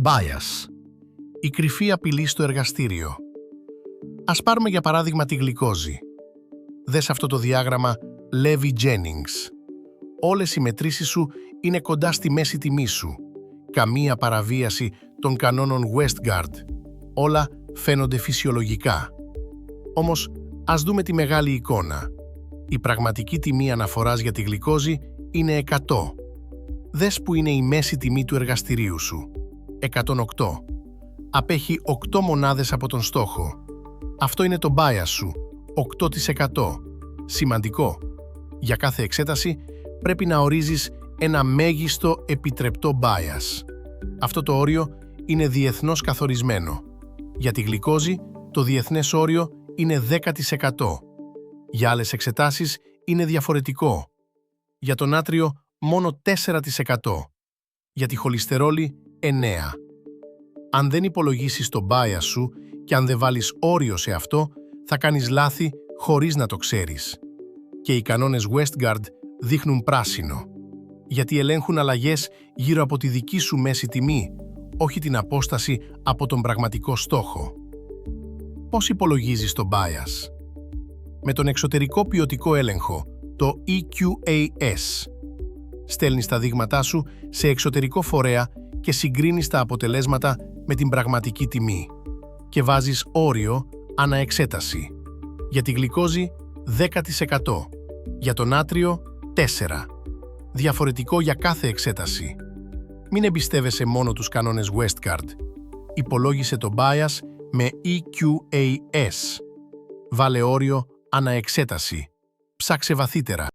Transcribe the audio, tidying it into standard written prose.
Bias. Η κρυφή απειλή στο εργαστήριο. Ας πάρουμε για παράδειγμα τη γλυκόζη. Δες αυτό το διάγραμμα Levy-Jennings. Όλες οι μετρήσεις σου είναι κοντά στη μέση τιμή σου. Καμία παραβίαση των κανόνων Westgard. Όλα φαίνονται φυσιολογικά. Όμως, ας δούμε τη μεγάλη εικόνα. Η πραγματική τιμή αναφοράς για τη γλυκόζη είναι 100. Δες που είναι η μέση τιμή του εργαστηρίου σου. 108. Απέχει 8 μονάδες από τον στόχο. Αυτό είναι το bias σου. 8%. Σημαντικό. Για κάθε εξέταση πρέπει να ορίζεις ένα μέγιστο επιτρεπτό bias. Αυτό το όριο είναι διεθνώς καθορισμένο. Για τη γλυκόζη, το διεθνές όριο είναι 10%. Για άλλες εξετάσεις είναι διαφορετικό. Για το νάτριο, μόνο 4%. Για τη χολυστερόλη, 9%. Αν δεν υπολογίσεις το bias σου και αν δεν βάλεις όριο σε αυτό, θα κάνεις λάθη χωρίς να το ξέρεις. Και οι κανόνες Westgard δείχνουν πράσινο, γιατί ελέγχουν αλλαγές γύρω από τη δική σου μέση τιμή, όχι την απόσταση από τον πραγματικό στόχο. Πώς υπολογίζεις το bias? Με τον εξωτερικό ποιοτικό έλεγχο, το EQAS. Στέλνεις τα δείγματά σου σε εξωτερικό φορέα και συγκρίνεις τα αποτελέσματα με την πραγματική τιμή. Και βάζεις όριο ανά εξέταση. Για τη γλυκόζη, 10%. Για το νάτριο, 4%. Διαφορετικό για κάθε εξέταση. Μην εμπιστεύεσαι μόνο τους κανόνες Westgard. Υπολόγισε το bias με EQAS. Βάλε όριο ανά εξέταση. Ψάξε βαθύτερα.